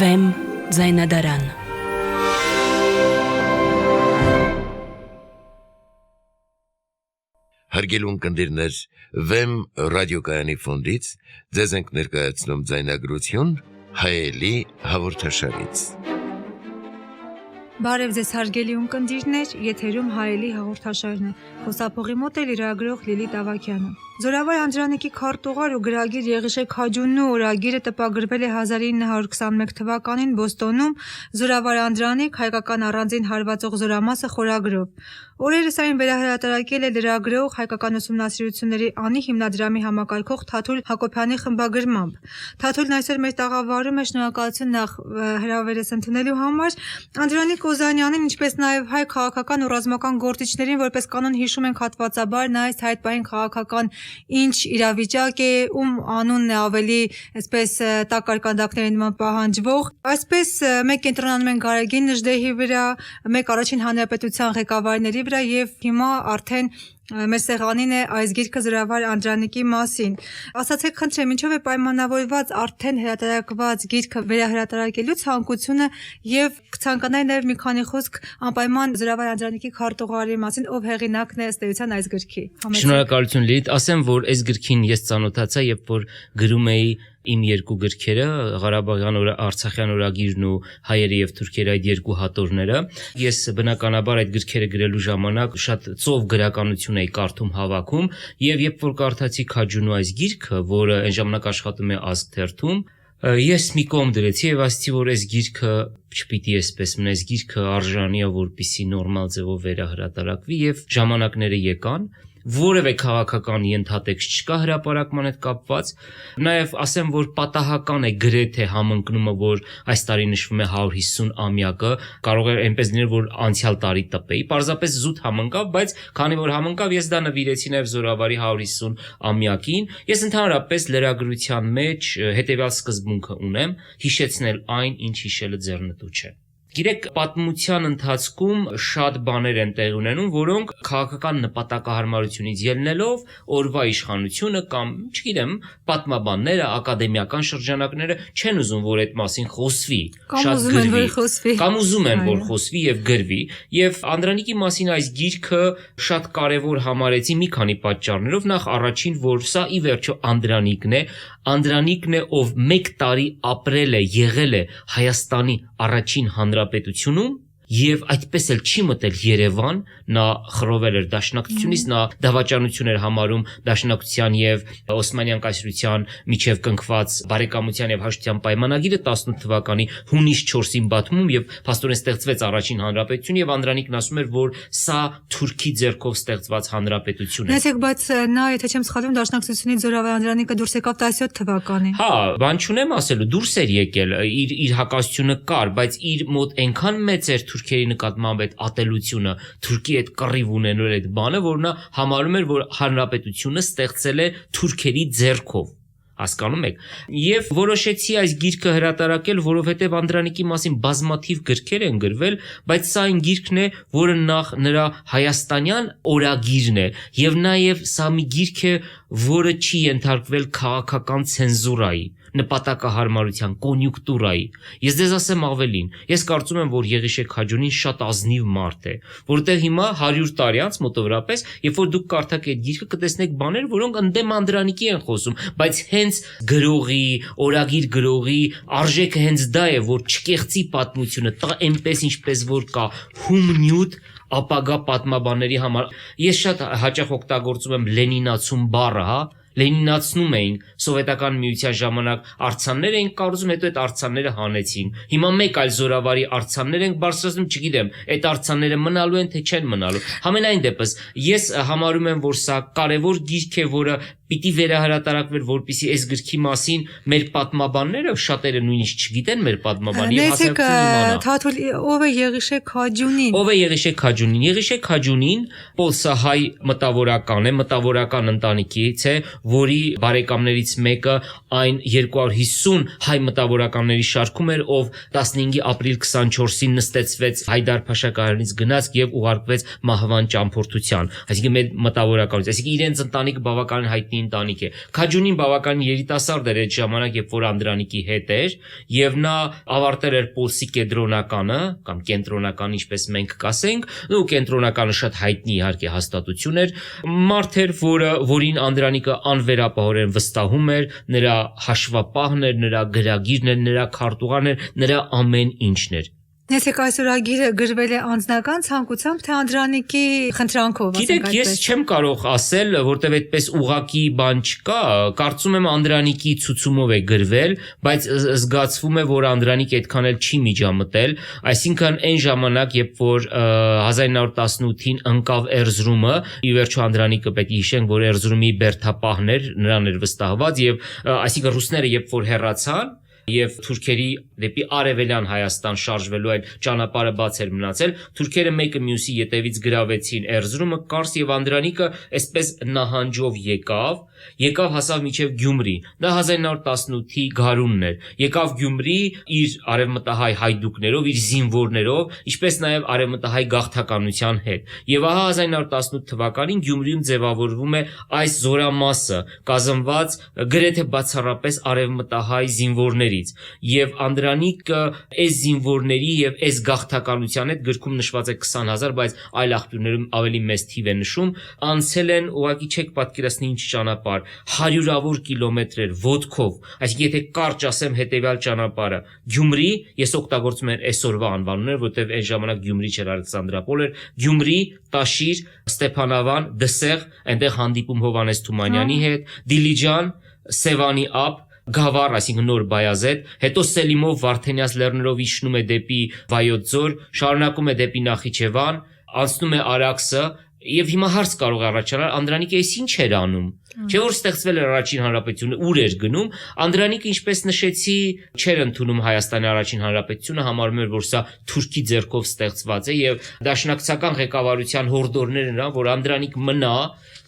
Վեմ ձայնադարան Հարգելուն կնդիրներ Վեմ ռադիոկայանի ֆոնդից ձեզ ենք ներկայացնում ձայնագրություն հայելի հաղորդաշարից Բարև ձեզ հարգելի ունկնդիրներ, եթերում հայելի հաղորդաշարն է, խոսափողի մոտ է լրագրող Լիլիթ Ավագյանը։ Զորավար Անդրանիկի քարտուղար ու գրագիր Եղիշե Քաջունու օրագիրը տպագրվել է 1921 թվականին Բոստոնում Զորավար Անդրանիկ հայկական առանձին հարվածող զորամասը խորագրով։ Օրերս այն վերահրատարակել է լրագրող հայկական ուսումնասիրությունների անի հիմնադրամի համակարգող Թաթուլ Հակոբյանի խմբագրմամբ։ Թաթուլն այսօր մեր տաղավարում է, շնորհակալություն նախ հրավերս ընդունելու համար։ Անդրանիկ Օզանյանին, ինչպես նաև հայ քաղաքական ու ռազմական գործիչներին, որպես կանոն հիշում ենք հատվածաբար, նա այս հայտ պահին քաղաքական ինչ իրավիճակ է, ում անունն է ավելի այսպես տակարկանդակների նման պահանջվող։ Այսպես մեկ կենտրոնանում են Գարեգին Նժդեհի վրա, մեկ առաջին հանրապետության ղեկավարների վրա եւ հիմա արդեն մեր սեղանին է այս գիրքը Զորավար Անդրանիկի մասին։ Ասացեք խնդրեմ, ինչով է պայմանավորված արդեն հրատարակված գիրքը վերահրատարակելու ցանկությունը եւ կցանկանայի նաեւ մի քանի խոսք անպայման Զորավար Անդրանիկի քարտուղարի մասին, ով հեղինակն է ըստ էության այս գրքի։ Շնորհակալություն Լիլիթ, ասեմ, որ այս գրքին ես ծանոթացա, երբ որ գրում էի իմ երկու գրքերը, Ղարաբաղյան Արցախյան օրագիրն ու հայերի եւ թուրքերի այդ երկու հատորները, ես բնականաբար այդ գրքերը գրելու ժամանակ շատ ծով գրականություն էի կարդում, հավաքում, եւ երբ որ կարդացի Քաջունու այս գիրքը, որը այն ժամանակ աշխատում է Ազգ թերթում, ես մի կողմ դրեցի եւ ասացի, որ այս գիրքը չպիտի այսպես մնա, այս գիրքը արժանի է, որպեսզի նորմալ ձևով վերահրատարակվի եւ ժամանակները եկան որևէ քաղաքական ենթատեքստ չկա հրապարակման հետ կապված, նաև ասեմ, որ պատահական է գրեթե համընկնումը, որ այս տարի նշվում է 150-ամյակը, կարող է այնպես լինել, որ անցյալ տարի տպեի, պարզապես զուտ համընկավ, բայց քանի որ համընկավ, ես դա նվիրեցի նաև Զորավարի 150-ամյակին, ես ընդհանրապես լրագրության մեջ հետևյալ սկզբունքը ունեմ, հիշեցնել այն, ինչ հիշելը ձեռնտու չէ։ Գիրեք, պատմության ընթացքում շատ բաներ են տեղի ունենում, որոնք քաղաքական նպատակահարմարությունից ելնելով օրվա իշխանությունը կամ, չգիտեմ, պատմաբանները, ակադեմիական շրջանակները չեն ուզում, որ այդ մասին խոսվի, շատ գրվի, կամ ուզում են, որ խոսվի եւ գրվի, եւ Անդրանիկի մասին այս գիրքը շատ կարեւոր համարեցի մի քանի պատճառներով, նախ առաջին, որ սա ի վերջո Անդրանիկն է, ով 1 տարի ապրել է, եղել է Հայաստանի առաջին հանրապետությունում եւ այդպես էլ չի մտել Երևան, նա խռովել էր դաշնակցությունից, նա դավաճանություն էր համարում դաշնակցության եւ Օսմանյան կայսրության միջև կնքված բարեկամության եւ հաշտության պայմանագիրը 18 թվականի հունիս 4-ին Բաթումում եւ փաստորեն ստեղծվեց առաջին հանրապետություն եւ Անդրանիկն ասում էր, որ սա թուրքի ձեռքով ստեղծված հանրապետություն է։ Նայեք, բայց նա, եթե չեմ սխալվում, դաշնակցությունից Զորավար Անդրանիկը դուրս եկավ 17 թվականին։ Հա, բան չունեմ ասելու, դուրս էր եկել, իր հակասությունը կար, բայց իր մոտ այնքան մեծ էր թուրքերի նկատմամբ այդ ատելությունը, Թուրքի այդ կռիվ ունենալ այդ բանը, որ նա համարում էր, որ հանրապետությունը ստեղծել է թուրքերի ձեռքով, հասկանում եք։ Եվ որոշեցի այս գիրքը հրատարակել, որովհետև Անդրանիկի մասին բազմաթիվ գրքեր են գրվել, բայց սա այն գիրքն է, որը նախ նրա հայաստանյան օրագիրն է, եւ նաեւ սա մի գիրք է, որը չի ենթարկվել քաղաքական ցենզուրայի, նպատակահարմարության, կոնյուկտուրայի։ Ես ձեզ ասեմ ավելին, ես կարծում եմ, որ Եղիշե Քաջունին շատ ազնիվ մարդ է, որտեղ հիմա 100 տարի անց մոտավորապես, երբ որ դուք կարդաք այդ գիրքը, կտեսնեք բաներ, որոնք ընդդեմ Անդրանիկի են խոսում, բայց հենց գրողի, օրագիր գրողի արժեքը հենց դա է, որ չկեղծի պատմությունը, տա այնպես ինչպես որ կա, հումնյութ ապագա պատմաբանների համար։ Ես շատ հաճախ օգտագործում եմ լենինացում բառը, հա, Լենինացնում էինք, սովետական միության ժամանակ արձաններ էինք կառուցում, հետո այդ արձանները հանեցին։ Հիմա մեկ այլ Զորավարի արձաններ ենք բարձրացնում, չգիտեմ, այդ արձանները մնալու են թե չեն մնալու։ Համենայն դեպս, ես համարում եմ, որ սա կարևոր գիրք է, որը պիտի վերահրատարակվեր, որպեսզի այս գրքի մասին մեր պատմաբանները շատերը նույնիսկ չգիտեն մեր պատմաբան եւ հասարակությունը իմանա։ Թաթուլ, ով է Եղիշե Քաջունին։ Ով է Եղիշե Քաջունին։ Եղիշե Քաջունին պոլսահայ մտավորական է, մտավորական ընտանիքից է, որի բարեկամներից մեկը այն 250 հայ մտավորականների շարքում էր, ով 15 ապրիլ 24-ին նստեցվեց Հայդար Փաշա կայարանից գնաց եւ ուղարկվեց մահվան ճամփորդության։ Այսինքն մեր մտավորականից, այսինքն իրենց ընտանիքը բավականին հայտնի ընտանիք է։ Քաջունին բավական երիտասարդ էր այդ ժամանակ, երբ որ Անդրանիկի հետ էր, եւ նա ավարտել էր Պոլսի կենտրոնականը կամ կենտրոնական, ինչպես մենք կասենք, ու կենտրոնականը շատ հայտնի իհարկե հաստատություն էր, մարդ էր, որին Անդրանիկը անվերապահորեն վստահում էր, նրա հաշվապահն էր, նրա գրագիրն էր, նրա քարտուղարն էր, նրա ամեն ինչն էր։ Նեսեք այս օրագիրը գրվել է անձնական ցանկությամբ, թե Անդրանիկի խնդրանքով, Գիտեք, ես չեմ կարող ասել, որտեվ այդպես ուղակի բան չկա, կարծում եմ Անդրանիկի ցուցումով է գրվել, բայց զգացվում է, որ Անդրանիկը այդքան էլ չի միջամտել, այսինքն այն ժամանակ, երբ որ 1918-ին ընկավ Էրզրումը, ի վերջո Անդրանիկը պետք է հիշենք, որ Էրզրումի բերդապահն էր, նրան էր վստահված եւ այսինքն ռուսները երբ որ հեռացան եւ թուրքերի դեպի արևելյան Հայաստան շարժվելու այլ ճանապարհը բաց էր մնացել, թուրքերը մեկը մյուսի ետևից գրավեցին Էրզրումը, Կարս եւ Անդրանիկը այսպես նահանջով եկավ հասավ մինչև Գյումրի։ Դա 1918-ի գարունն էր։ Եկավ Գյումրի իր արևմտահայ հայդուկներով, իր զինվորներով, ինչպես նաեւ արևմտահայ գաղթականության հետ։ Եվ ահա 1918 թվականին Գյումրիում ձևավորվում է այս զորամասը, կազմված գրեթե բացառապես արևմտահայ զինվորներից։ Եվ Անդրանիկը այս զինվորների եւ այս գաղթականության հետ գրքում նշված է 20,000, բայց այլ աղբյուրներում ավելի մեծ թիվ է նշում, անցել են, ուղղակի չեք պատկերացնի ինչ ճանապարհ, հարյուրավոր կիլոմետրեր ոտքով, այսինքն եթե կարճ ասեմ հետեւյալ ճանապարհը, Գյումրի, ես օգտագործում եմ այսօրվա անվանումներ, որտեղ այն ժամանակ Գյումրի չէր, Ալեքսանդրապոլ էր, Գյումրի, Տաշիր, Ստեփանավան, Դսեղ, այնտեղ հանդիպում Հովանես Թումանյանի հետ, Դիլիջան, Սևանի ափ, Գավառ, այսինքն նոր Բայազետ, հետո Սելիմով Վարդենյաց լեռներով իջնում է դեպի Վայոց ձոր, շարունակում է դեպի Նախիջևան, անցնում է Արաքսը, եւ հիմա հարց կարող է առաջանալ, Անդրանիկը էս ինչ էր անում։ Չէ՞ որ ստեղծվել էր Առաջին Հանրապետությունը, ուր էր գնում։ Անդրանիկը, ինչպես նշեցի, չէր ընդունում Հայաստանի Առաջին Հանրապետությունը, համարում էր, որ սա թուրքի ձեռքով ստեղծված է եւ դաշնակցական ղեկավարության հորդորներն են, որ Անդրանիկ մնա,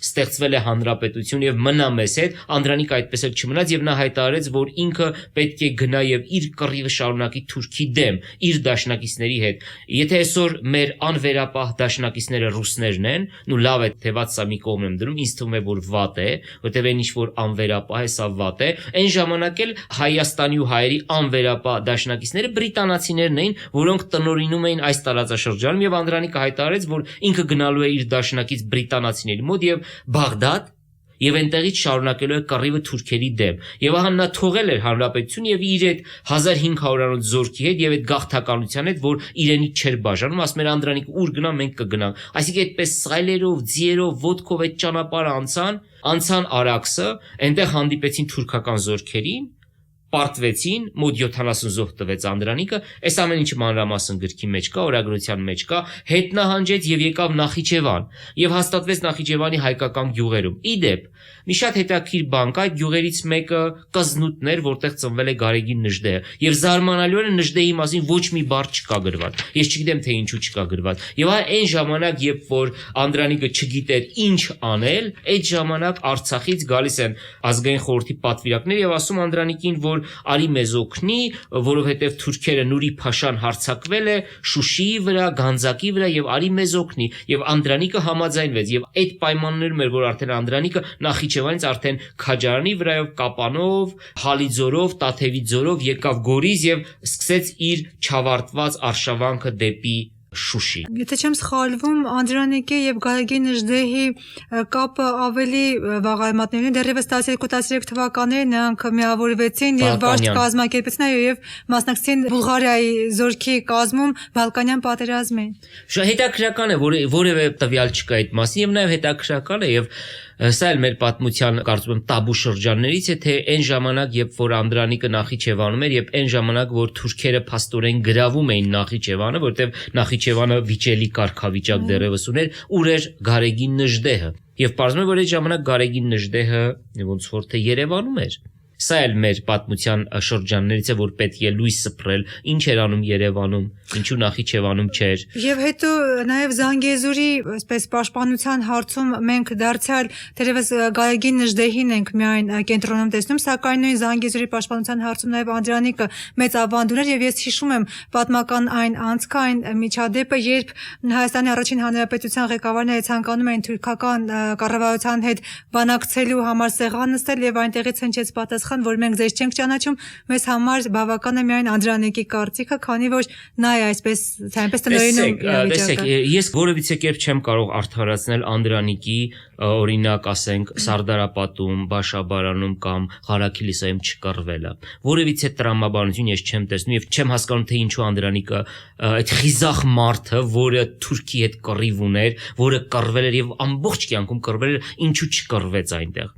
ստեղծվել է հանրապետություն եւ մնա մեզ հետ, Անդրանիկը այդպես էլ չմնաց եւ նա հայտարարեց, որ ինքը պետք է գնա եւ իր կռիվը շարունակի Թուրքի դեմ, իր դաշնակիցների հետ։ Եթե այսօր մեր անվերապահ դաշնակիցները ռուսներն են, նու լավ է, թեված սա մի կողմ եմ դնում, ինձ թվում է, որ վատ է, որտեղ այն ինչ որ անվերապահ է, սա վատ է։ Այն ժամանակ էլ Հայաստանի ու հայերի անվերապահ դաշնակիցները բրիտանացիներն էին, որոնք տնօրինում էին այս տարածաշրջանում եւ Անդրանիկը հայտարարեց, որ ինքը գնալու է իր դաշնակից բրիտանացիների մոտ եւ Բաղդադ եւ այնտեղից շարունակելու է կռիվը թուրքերի դեմ։ Եվ ահա նա թողել էր հանրապետություն եւ իր այդ 1500-անոց զորքի հետ եւ այդ գաղթականության հետ, որ իրենից չէր բաժանում, ասում էր Անդրանիկ ուր գնա մենք կգնանք։ Այսինքն այդպես սայլերով, ձիերով, ոտքով այդ ճանապարհը անցան Արաքսը, այնտեղ հանդիպեցին թուրքական զորքերին, պարտվեցին, մոտ 70 զոհ տվեց Անդրանիկը, այս ամեն ինչը մանրամասն գրքի մեջ կա, օրագրության մեջ կա, հետ նահանջեց եւ եկավ Նախիջևան եւ հաստատվեց Նախիջևանի հայկական գյուղերում։ Իդեպ, մի շատ հետաքրքիր բան կա, այդ գյուղերից մեկը Կզնուտն էր, որտեղ ծնվել է Գարեգին Նժդեհը, եւ զարմանալիորեն Նժդեհի մասին ոչ մի բառ չկա գրված։ Ես չգիտեմ թե ինչու չկա գրված։ Եվ այն ժամանակ, երբ որ Անդրանիկը չգիտեր ինչ անել, այդ ժամանակ Արցախից գալիս են ազգային խորհրդի պատվիրակներ եւ ասում Անդրանիկին, որ արի մեզ օգնի, որովհետև թուրքերը Նուրի Փաշան հարձակվել է Շուշիի վրա, Գանձակի վրա եւ արի մեզ օգնի եւ Անդրանիկը համաձայնվեց եւ այդ պայմաններում էր, որ արդեն Անդրանիկը Նախիջևանից արդեն Քաջարանի վրայով կապանով, Հալիձորով, Տաթևի ձորով եկավ Գորիս եւ սկսեց իր չավարտված արշավանքը դեպի Շուշի։ Եթե չեմ սխալվում, Անդրանիկի եւ Գարեգին Նժդեհի կապը ավելի վաղ մատնելին, դեռևս 12-13 թվականներին նրանք միավորվեցին եւ վարժ կազմակերպեցին եւ մասնակցեցին Բուլղարիայի զորքի կազմում Բալկանյան պատերազմին։ Շատ հետաքրքրական է, որ որևէ տվյալ չկա այդ մասին եւ նաեւ հետաքրքրական է եւ սա էլ մեր պատմության կարծում եմ տաբու շրջաններից է, թե այն ժամանակ, երբ որ Անդրանիկը Նախիջևանում էր, եւ այն ժամանակ, որ թուրքերը փաստորեն գրավում էին Նախիջևանը, որտեղ Նախիջևանը վիճելի կարգավիճակ դեռևս ուներ, ուր էր Գարեգին Նժդեհը։ Եվ պարզվում է, որ այդ ժամանակ Գարեգին Նժդեհը ոնց որ թե Երևանում էր։ Սա էլ մեր պատմության շրջաններից է, որ պետք է լույս սփռել, ինչ էր անում Երևանում, ինչու Նախիջևանում չէր։ Եվ հետո նաև Զանգեզուրի այսպես պաշտպանության հարցում մենք դարձյալ դերևս Գայգին Նժդեհին ենք միայն կենտրոնում տեսնում, սակայն նույն Զանգեզուրի պաշտպանության հարցում նաև Անդրանիկը մեծ ավանդուն էր եւ ես հիշում եմ պատմական այն անցքը, այն միջադեպը, երբ Հայաստանի առաջին հանրապետության ղեկավարները ցանկանում էին թուրքական կառավարության հետ բանակցելու համար սեղան նստել եւ այնտեղից հնչեց պատասխան, որ մենք ձեզ չենք ճանաչում, մեզ համար բավական է միայն Անդրանիկի կարծիքը, քանի որ նա է այսպես տնօրինում Տեսեք, ես որևիցե կերպ չեմ կարող արդարացնել Անդրանիկի օրինակ ասենք Սարդարապատում, Բաշաբարանում կամ Ղարաքիլիսայում չկռվելը։ Որևիցե տրամաբանություն ես չեմ տեսնում եւ չեմ հասկանում թե ինչու Անդրանիկը այդ խիզախ մարդը, որը Թուրքի հետ կռիվ ուներ, որը կռվել էր եւ ամբողջ կյանքում կռվել էր, ինչու չկռվեց այնտեղ։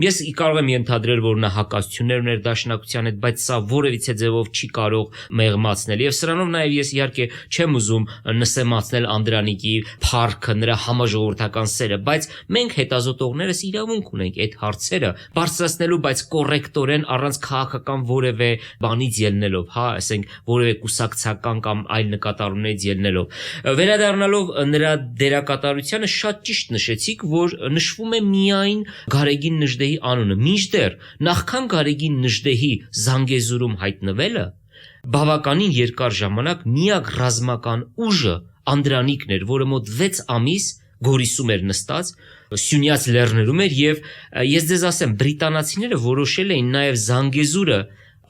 Ես կարող եմ ենթադրել, որ նա հակասություններ ուներ Դաշնակցության հետ, բայց սա որևիցե ձևով չի կարող մեղմացնել եւ սրանով նաեւ ես իհարկե չեմ ուզում նսեմացնել Անդրանիկի փառքը, նրա համաժողովրդական սերը, բայց մենք հետազոտողներս իրավունք ունենք այդ հարցերը բարձրացնելու, բայց կոռեկտորեն առանց քաղաքական որևէ բանից ելնելով, հա, ասենք որևէ կուսակցական կամ այլ նկատառումներից ելնելով։ Վերադառնալով նրա դերակատարությանը շատ ճիշտ նշեցիք, որ նշվում է միայն Գարեգին Նժդեհի անունը, մինչդեռ նախքան Գարեգին Նժդեհի Զանգեզուրում հայտնվելը բավականին երկար ժամանակ միակ ռազմական ուժը Անդրանիկն էր, որը մոտ 6 ամիս Գորիսում էր նստած, Սյունյաց լեռներում էր եւ ես ձեզ ասեմ, բրիտանացիները որոշել էին նաեւ Զանգեզուրը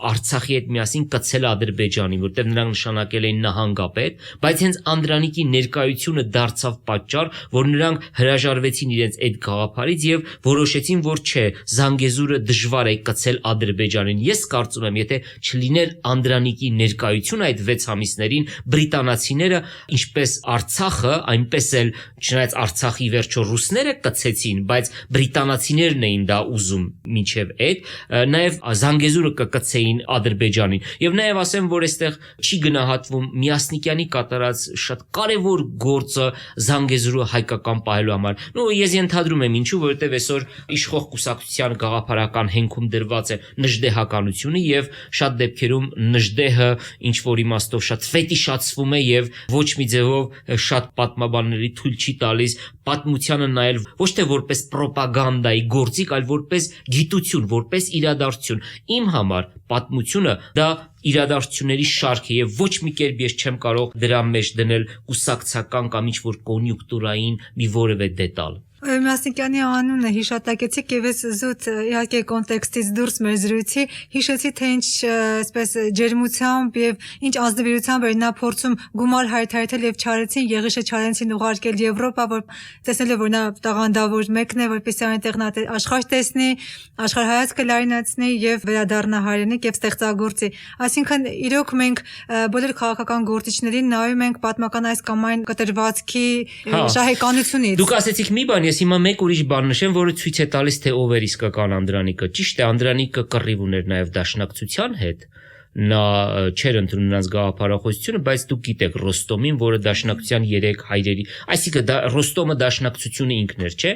Արցախի հետ միասին կցել Ադրբեջանին, որտեղ նրանք նշանակել էին նահանգապետ, բայց հենց Անդրանիկի ներկայությունը դարձավ պատճառ, որ նրանք հրաժարվեցին իրենց այդ գաղափարից եւ որոշեցին, որ չէ, Զանգեզուրը դժվար է կցել Ադրբեջանին։ Ես կարծում եմ, եթե չլիներ Անդրանիկի ներկայությունը այդ 6 ամիսներին, բրիտանացիները ինչպես Արցախը, այնպես էլ չնայած Արցախի վերջո ռուսները կցեցին, բայց բրիտանացիներն էին դա ուզում մինչև այդ, նաեւ Զանգեզուրը կկցեին Ադրբեջանին։ Եվ նաև ասեմ, որ այստեղ չի գնահատվում Միասնիկյանի կատարած շատ կարևոր գործը Զանգեզուրը հայկական պահելու համար։ Նու ես ենթադրում եմ ինչու, որովհետև այսօր իշխող կուսակցության գաղափարական հենքում դրված է նժդեհականությունը եւ շատ դեպքերում նժդեհը ինչ որ իմաստով շատ ֆետիշացվում է եւ ոչ մի ձևով շատ պատմաբանների թույլ չի տալիս պատմությանը նայել ոչ թե որպես ռոպագանդայի գործիք, այլ որպես գիտություն, որպես իրադարձություն։ Իմ համար պատմությունը դա իրադարձությունների շարք է եւ ոչ մի կերպ ես չեմ կարող դրա մեջ դնել կուսակցական կամ ինչ որ կոնյուկտուրային մի որևէ դետալ։ Միասնիկյանի անունը հիշատակեցիք եւ ես զուտ իհարկե կոնտեքստից դուրս մեր զրույցի հիշեցի թե ինչ այսպես ջերմությամբ եւ ինչ ազնվիրությամբ էր նա փորձում գումար հայթայթել եւ Չարենցին Եղիշե Չարենցին ուղարկել Եվրոպա, որ տեսնելով որ նա տաղանդավոր մեկն է, որպեսզի այնտեղ նա աշխարհ տեսնի, աշխարհայացքը լայնացնի եւ վերադառնա հայրենիք եւ ստեղծագործի։ Այսինքն իրոք մենք բոլոր քաղաքական գործիչներին նայում ենք պատմական այս կամ այն կտրվածքի շահեկանությունից։ Դուք ասեցիք մի բան, ես հիմա մեկ ուրիշ բան նշեմ, որը ցույց է տալիս թե ով էր իսկական Անդրանիկը։ Ճիշտ է, Անդրանիկը կռիվ ուներ նաև Դաշնակցության հետ։ Նա չէր ընդունում նրանց գաղափարախոսությունը, բայց դուք գիտեք Ռոստոմին, որը Դաշնակցության 3 հայրերի, այսինքն դա Ռոստոմը Դաշնակցությունը ինքն էր, չէ՞։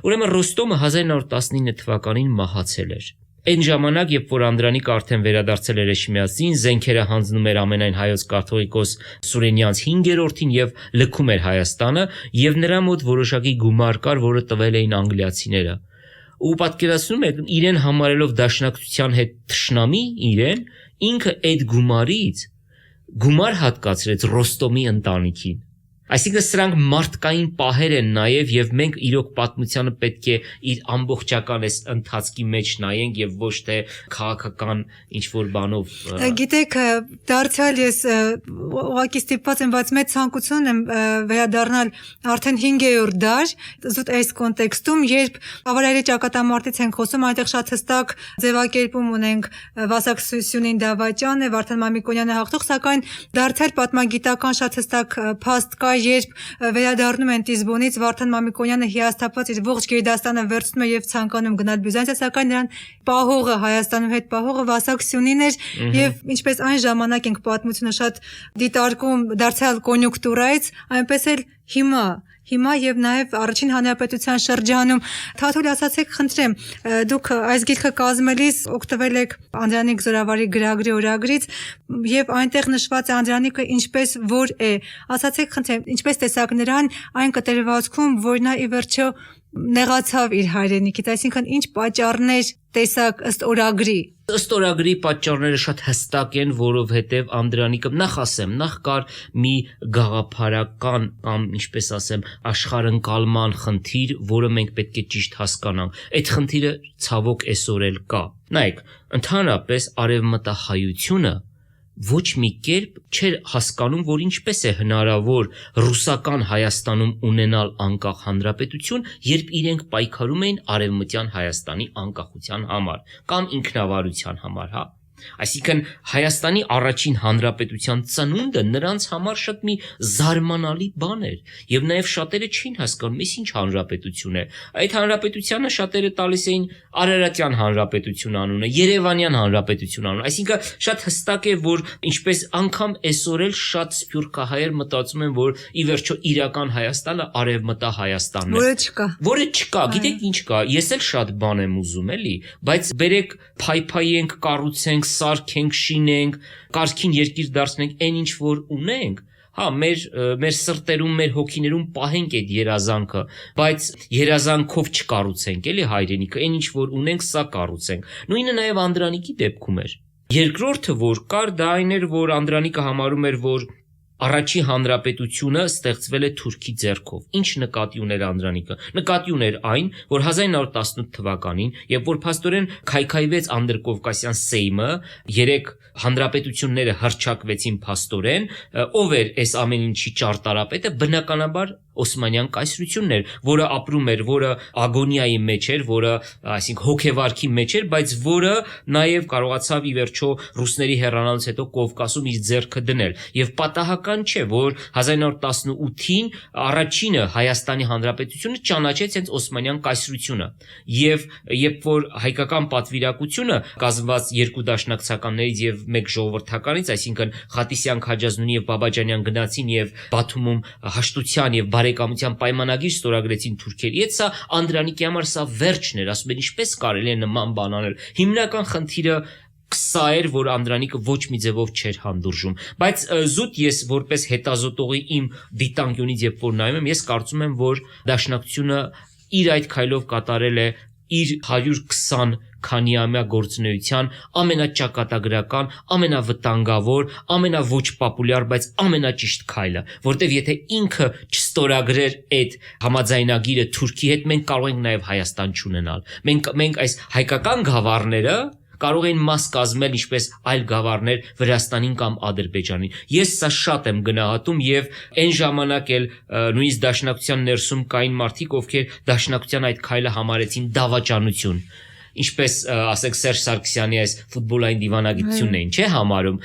Ուրեմն Ռոստոմը 1919 թվականին մահացել էր։ Այն ժամանակ, երբ որ Անդրանիկը արդեն վերադարձել էր Էշմիածին, զենքերը հանձնում էր ամենայն հայոց կաթողիկոս Սուրենյանց 5-րդին եւ լքում էր Հայաստանը, եւ նրա մոտ որոշակի գումար կար, որը տվել էին անգլիացիները։ Ու պատկերացնում եք, իրեն համարելով Դաշնակցության հետ թշնամի իրեն, ինքը այդ գումարից գումար հատկացրեց Ռոստոմի ընտանիքին։ Այսինքն սրանք մարդկային պահեր են նաև եւ մենք իրոք պատմությանը պետք է իր ամբողջական այս ընթացքի մեջ նայենք եւ ոչ թե քաղաքական ինչ որ բանով։ Գիտեք, դարձյալ ես ուղղակի ստիպված եմ, բայց մեծ ցանկություն եմ վերադառնալ արդեն 5-րդ դար, զուտ այս կոնտեքստում, երբ Ավարայրի ճակատամարտից ենք խոսում, այնտեղ շատ հստակ ձևակերպում ունենք Վասակ Սյունին դավաճանը, Վարդան Մամիկոնյանը հաղթող, սակայն դարձյալ պատմագիտական շատ հստակ փաստ կա, երբ վերադառնում են Տիզբոնից, Վարդան Մամիկոնյանը հիասթափված իր ողջ Գերդաստանը վերցնում է եւ ցանկանում գնալ Բյուզանդիա, սակայն նրան պահողը Հայաստանում հետ պահողը Վասակ Սյունին էր եւ ինչպես այն ժամանակ ենք պատմությունը շատ դիտարկում դարձյալ կոնյուկտուրայից, այնպես էլ հիմա հիմա եւ նաեւ առաջին հանրապետության շրջանում Թաթուլ ասացեք խնդրեմ դուք այս գիրքը կազմելիս օգտվել եք Անդրանիկ Զորավարի գրագրի օրագրից եւ այնտեղ նշված է Անդրանիկը ինչպես որ է ասացեք խնդրեմ ինչպես տեսակ նրան այն կտրվածքում որ նա ի վերջո նեղացավ իր հայրենիքից այսինքն ինչ պատճառներ տեսակ ըստ օրագրի Ըստ օրագրի պատճառները շատ հստակ են, որովհետև Անդրանիկը նախ կար մի գաղափարական կամ ինչպես ասեմ, աշխարհընկալման խնդիր, որը մենք պետք է ճիշտ հասկանանք։ Այդ խնդիրը ցավոք այսօր էլ կա։ Նայեք, ընդհանրապես արևմտահայությունը ոչ մի կերպ չէր հասկանում, որ ինչպես է հնարավոր ռուսական Հայաստանում ունենալ անկախ հանրապետություն, երբ իրենք պայքարում էին արևմտյան Հայաստանի անկախության համար կամ ինքնավարության համար, հա։ Այսինքն Հայաստանի առաջին հանրապետության ծնունդը նրանց համար շատ մի զարմանալի բան էր եւ նաեւ շատերը չէին հասկանում, այս ինչ հանրապետություն է։ Այդ հանրապետությանը շատերը տալիս էին Արարատյան հանրապետություն անունը, Երևանյան հանրապետություն անունը։ Այսինքն շատ հստակ է, որ ինչպես անգամ այսօր էլ շատ սփյուռքահայեր մտածում են, որ ի վերջո իրական Հայաստանը արևմտա Հայաստանն է։ Որը չկա, գիտեք ինչ կա։ Ես էլ շատ բան եմ ուզում, էլի, բայց բերեք փայփայենք, կառուցենք սարքենք, շինենք, կարգին երկիր դարձնենք, այն ինչ որ ունենք, հա, մեր սրտերում, մեր հոգիներում պահենք այդ երազանքը, բայց երազանքով չկառուցենք, էլի հայրենիքը, այն ինչ որ ունենք, սա կառուցենք։ Նույնը նաև Անդրանիկի դեպքում էր։ Երկրորդը որ կար, դա այն էր, որ Անդրանիկը համարում էր, որ Առաջի հանրապետությունը ստեղծվել է թուրքի ձեռքով։ Ինչ նկատի ուներ Անդրանիկը։ Նկատի ուներ այն, որ 1918 թվականին, երբ որ փաստորեն քայքայվեց Անդրկովկասյան Սեյմը, 3 հանրապետությունները հռչակվեցին փաստորեն, ով էր այս ամեն ինչի ճարտարապետը, բնականաբար Օսմանյան կայսրությունն էր, որը ապրում էր, որը ագոնիայի մեջ էր, որը, այսինքն հոգեվարքի մեջ էր, բայց որը նաև կարողացավ ի վերջո ռուսների հեռանալուց հետո Կովկասում իր ձեռքը դնել։ Եվ պատահական չէ, որ 1918-ին առաջինը Հայաստանի Հանրապետությունը ճանաչեց հենց Օսմանյան կայսրությունը։ Եվ երբ որ հայկական պատվիրակությունը կազմված երկու դաշնակցականներից եւ մեկ ժողովրդականից, այսինքն Խատիսյան Քաջազնունի եւ Բաբաջանյան գնացին եւ Բաթումում հաշտության եւ բարեկամության պայմանագիր ստորագրեցին թուրքերի հետ, սա Անդրանիկի համար սա վերջն էր, ասում են ինչպես կարելի է նման բան անել։ Հիմնական խնդիրը սա էր, որ Անդրանիկը ոչ մի ձևով չէր հանդուրժում, բայց զուտ ես որպես հետազոտողի իմ դիտանկյունից երբ որ նայում եմ, ես կարծում եմ, որ դաշնակցությունը իր այդ քայլով կատարել է իր 120 քանիամյա գործունեության ամենաճակատագրական, ամենավտանգավոր, ամենավոչ պոպուլյար, բայց ամենաճիշտ քայլը, որտեվ եթե ինքը չստորագրեր այդ համաձայնագիրը Թուրքի հետ, մենք կարող ենք նաև Հայաստան չունենալ։ Մենք այս հայկական գավառները կարող էին մաս կազմել ինչպես այլ գավառներ Վրաստանին կամ Ադրբեջանին։ Ես սա շատ եմ գնահատում եւ այն ժամանակ էլ նույնիսկ դաշնակցության ներսում կային մարդիկ, ովքեր դաշնակցության այդ քայլը համարեցին դավաճանություն։ Ինչպես ասենք Սերժ Սարգսյանի այս ֆուտբոլային դիվանագիտությունն էին, չէ՞ համարում,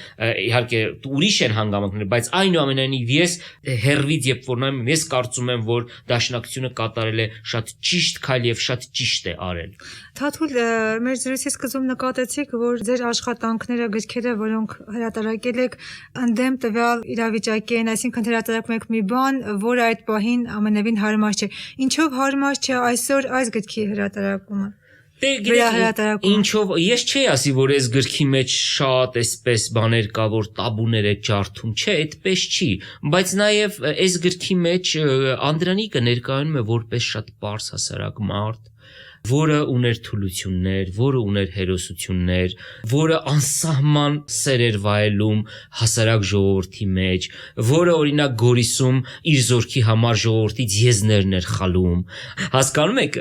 իհարկե ուրիշ են հանգամանքները, բայց այնուամենայնիվ ես հերվից երբ որ նայում եմ, ես կարծում եմ, որ դաշնակցությունը կատարել է շատ ճիշտ քայլ եւ շատ ճիշտ է արել։ Թաթուլ, մեր զրույցի սկզբում նկատեցիք, որ ձեր աշխատանքները, գրքերը, որոնք հրատարակել եք, ընդդեմ տվյալ իրավիճակի են, այսինքն հրատարակում եք մի բան, որը այդ պահին ամենևին հարմար չէ։ Ինչով հարմար չէ այսօր այս գրքի հրատարակումը։ Ինչով ես չի ասի, որ այս գրքի մեջ շատ էսպես բաներ կա, որ տաբուներ է ջարդում, չէ, այդպես չի, բայց նաև այս գրքի մեջ Անդրանիկը ներկայանում է որպես շատ պարզ հասարակ մարդ, որը ուներ թուլություններ, որը ուներ հերոսություններ, որը անսահման սեր էր վայելում հասարակ ժողովրդի մեջ, որը օրինակ Գորիսում իր զորքի համար ժողովրդից եզներն էր խլում։ Հասկանում եք,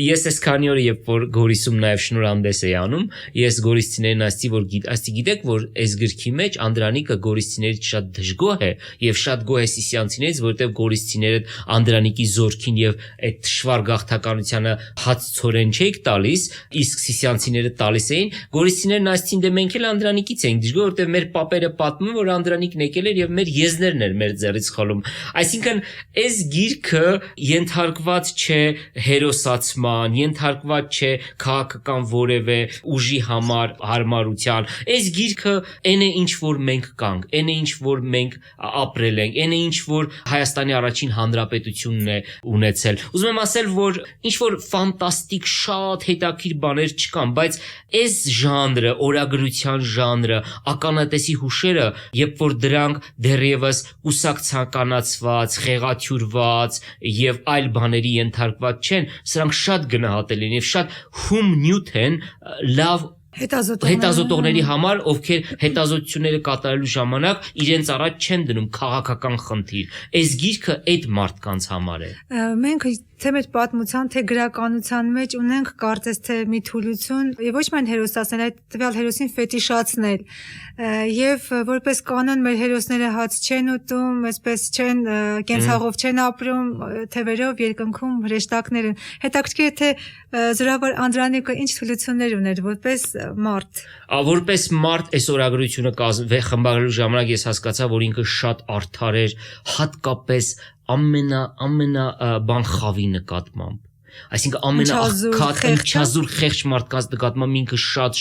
ես այս քանի օրը երբ որ Գորիսում նաև շնորհանդես էի անում, ես գորիսցիներին ասացի, որ գիտեք, որ այս գրքի մեջ Անդրանիկը գորիսցիներից շատ դժգոհ է եւ շատ գոհ է սիսյանցիներից, որովհետեւ գորիսցիները Անդրանիկի զորքին եւ այդ թշվառ գաղթականությանը հաց ցորեն չէիք տալիս, իսկ սիսյանցիները տալիս էին, գորիսցիներն ասցին դե մենք էլ Անդրանիկից ենք դժգոհ, որտեղ մեր պապերը պատմում որ Անդրանիկն եկել էր եւ մեր եզներն էր մեր ձեռից խլում։ Այսինքն այս գիրքը ենթարկված չէ հերոսացման, ենթարկված չէ քաղաքական որևէ ուժի համար հարմարության։ Այս գիրքը այն է ինչ որ մենք կանք, այն է ինչ որ մենք ապրել ենք, այն է ինչ որ Հայաստանի առաջին հանրապետությունն է ունեցել։ Ուզում եմ ասել, որ ինչ որ ֆանտաստիկ շատ հետաքրքիր բաներ չկան, բայց այս ժանրը, օրագրության ժանրը, ականատեսի հուշերը, երբ որ դրանք դեռևս կուսակցականացված, խեղաթյուրված եւ այլ բաների ենթարկված չեն, սրանք շատ գնահատելի են եւ շատ հում նյութ են լավ հետազոտողների համար, ովքեր հետազոտությունները կատարելու ժամանակ իրենց առաջ չեն դնում քաղաքական խնդիր։ Այս գիրքը այդ մարդկանց համար է։ Մենք թե մեր պատմության, թե գրականության մեջ ունենք կարծես թե մի թուլություն եւ ոչ միայն հերոսացնել, այդ տվյալ հերոսին ֆետիշացնել եւ որպես կանոն մեր հերոսները հաց չեն ուտում, այսպես չեն կենցաղով չեն ապրում, թևերով երկնքում հրեշտակներ են։ Հետաքրքիր է թե զորավար Անդրանիկը ինչ թուլություններ ուներ որպես մարդ։ Որպես մարդ այս օրագրությունը խմբագրելու ժամանակ ես հասկացա, որ ինքը շատ արդար էր, հատկապես ամենա բան խավի նկատմամբ։ Այսինքն ամենաաղքատ, ընչազուր խեղճ մարդկանց նկատմամբ ինքը շատ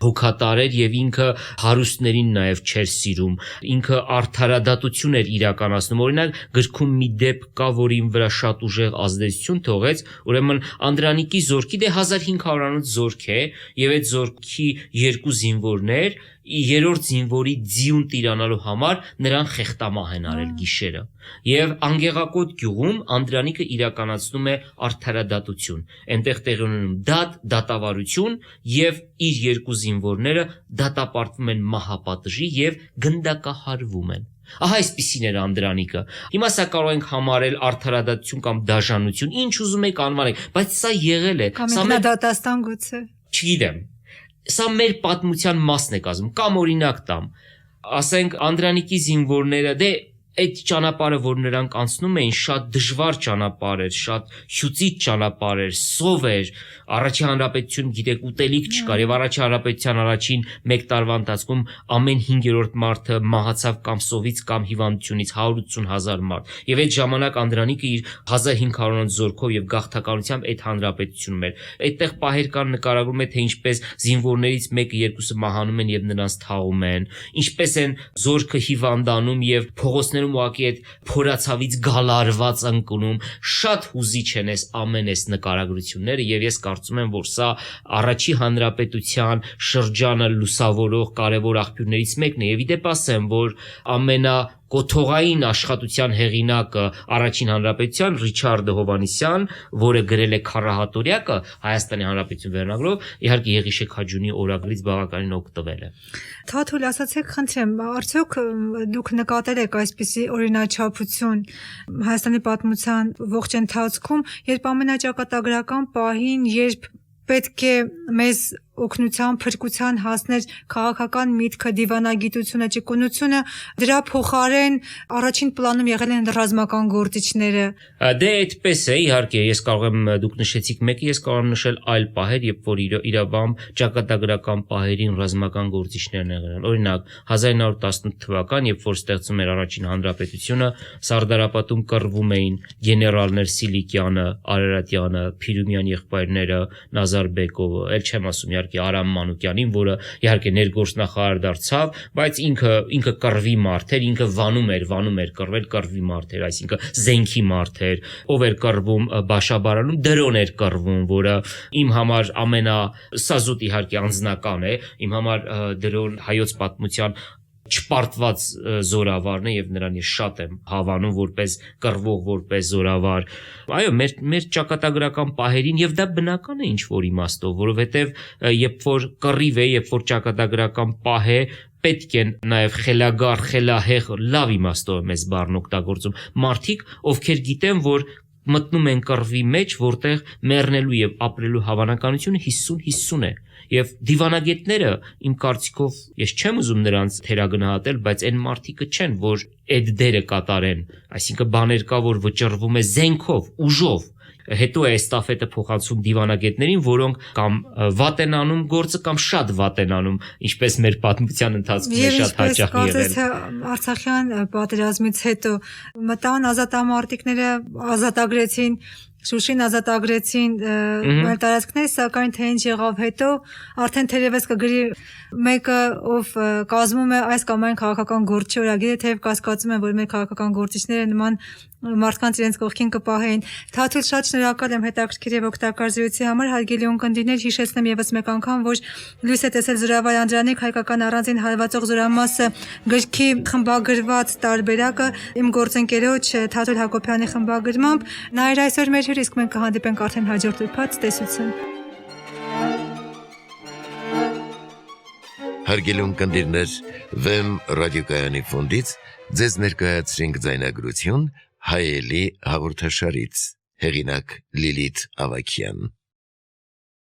հոգատար էր եւ ինքը հարուստներին նաեւ չէր սիրում։ Ինքը արդարադատություն էր իրականացնում։ Օրինակ գրքում մի դեպք կա, որին վրա շատ ուժեղ ազդեցություն թողեց, ուրեմն Անդրանիկի զորքի դե 1500-անոց զորք է եւ այդ զորքի երկու զինվորներ երրորդ զինվորի ձիուն տիրանալու համար նրան խեղտամահ են արել գիշերը։ Եվ Անգեղակոտ գյուղում Անդրանիկը իրականացնում է արդարադատություն։ Այնտեղ տեղի ունենում դատավարություն եւ իր երկու զինվորները դատապարտվում են մահապատժի եւ գնդակահարվում են։ Ահա այսպիսին էր Անդրանիկը։ Հիմա սա կարող ենք համարել արդարադատություն կամ դաժանություն, ինչ ուզում եք անվանեք, բայց սա եղել է։ Սա դատաստան գուցե։ Չգիտեմ։ Սա մեր պատմության մասն է կազմում, կամ օրինակ տամ, ասենք Անդրանիկի զինվորները, դե այդ ճանապարհը, որ նրանք անցնում էին, շատ դժվար ճանապարհ էր, շատ հյուծիչ ճանապարհ էր, սով էր, առաջին հանրապետություն գիտեք ուտելիք չկար եւ առաջին հանրապետության առաջին 1 տարվա ընթացքում ամեն 5-րդ մարդը մահացավ կամ սովից կամ հիվանդությունից 180,000 մարդ։ Եվ այդ ժամանակ Անդրանիկը իր 1500-անոց զորքով եւ գաղթականությամբ այդ հանրապետությունում էր։ Այդտեղ պահեր կան նկարագրում է թե ինչպես զինվորներից մեկը երկուսը մահանում են եւ նրանց թաղում են, ինչպես են զորքը հիվանդանում եւ փողոցներում ուղղակի այդ փորացավից գալարված ընկնում, շատ հուզիչ են այս ամեն այս նկարագրությունները եւ ես կարծում եմ, որ սա առաջի հանրապետության շրջանը լուսավորող կարևոր աղբյուրներից մեկն է եւ իդեպ ասեմ, որ կոթողային աշխատության հեղինակը առաջին հանրապետության Ռիչարդ Հովհաննիսյան, որը գրել է Քարահատորյակը Հայաստանի Հանրապետություն վերնագրով, իհարկե Եղիշե Քաջունի օրագրից բավականին օգտվել է։ Թաթուլ, ասացեք, խնդրեմ, արդյոք դուք նկատել եք այսպիսի օրինաչափություն Հայաստանի պատմության ողջ ընթացքում, երբ ամենաճակատագրական պահին, երբ պետք է մեզ օգնության, փրկության հասներ քաղաքական միտքը, դիվանագիտությունը, ճկունությունը, դրա փոխարեն առաջին պլանում եղել են ռազմական գործիչները։ Դե այդպես է, իհարկե, ես կարող եմ, դուք նշեցիք մեկը, ես կարող եմ նշել այլ պահեր, երբ որ իրավամբ ճակատագրական պահերին ռազմական գործիչներն եղել։ Օրինակ 1918 թվական, երբ որ ստեղծում էր առաջին հանրապետությունը, Սարդարապատում կռվում էին գեներալներ Սիլիկյանը, Արարատյանը, Փիրումյան եղբայրները, Նազարբեկովը, ել չեմ ասում Արամ Մանուկյանին, որը իհարկե ներգործնախարար դարձավ, բայց ինքը կռվի մարդ էր, ինքը վանում էր կռվել կռվի մարդ էր, այսինքն զենքի մարդ էր, ով էր կռվում Բաշաբարանում, դրոն էր կռվում, որը իմ համար սա զուտ իհարկե անձնական է, իմ համար դրոն հայոց պատմության չպարտված զորավարն է եւ նրան ես շատ եմ հավանում որպես կռվող, որպես զորավար։ Այո, մեր ճակատագրական պահերին եւ դա բնական է ինչ որ իմաստով, որովհետեւ երբ որ կռիվ է, երբ որ ճակատագրական պահ է, պետք է նաեւ խելագար, խելահեղ, լավ իմաստով եմ այս բառն օգտագործում, մարդիկ, ովքեր գիտեն, որ մտնում են կռվի մեջ, որտեղ մեռնելու եւ ապրելու հավանականությունը 50-50 է։ Եվ դիվանագետները իմ կարծիքով ես չեմ ուզում նրանց թերագնահատել, բայց այն մարդիկը չեն, որ այդ դերը կատարեն, այսինքն բաներ կա, որ վճռվում է զենքով, ուժով, հետո է էստաֆետը փոխանցում դիվանագետներին, որոնք կամ վատ են անում գործը կամ շատ վատ են անում, ինչպես մեր պատմության ընթացքում է շատ հաճախ եղել։ Արցախյան պատերազմից հետո մտան ազատամարտիկները ազատագրեցին Շուշին ազատագրեցին մեր տարածքները, սակայն թե ինչ եղավ հետո, արդեն թերևս կգրի մեկը, ով կազմում է այս կամ այն քաղաքական գործի օրագիրը, թեև կասկածում եմ, որ մեր քաղաքական գործիչները նման մարդկանց իրենց կողքին կպահեին։ Թաթուլ, շատ շնորհակալ եմ հետաքրքիր եւ օգտակար զրույցի համար, հարգելի ունկնդիրներ, հիշեցնեմ եւս մեկ անգամ, որ լույս է տեսել Զորավար Անդրանիկ հայկական առանձին հարվածող զորամասը գրքի խմբագրված տարբերակը իմ գործընկերոջ Թաթուլ Հակոբյանի խմբագրմամբ։ Նայր այսօր մեր հյուր, իսկ մենք կհանդիպենք արդեն հաջորդ ուրբաթ, տեսություն։ Հարգելի ունկնդիրներ, Վեմ ռադիոկայանի ֆոնդից ձեզ ներկայացրինք ձայնագրություն հայելի հաղորդաշարից, հեղինակ Լիլիթ Ավագյան։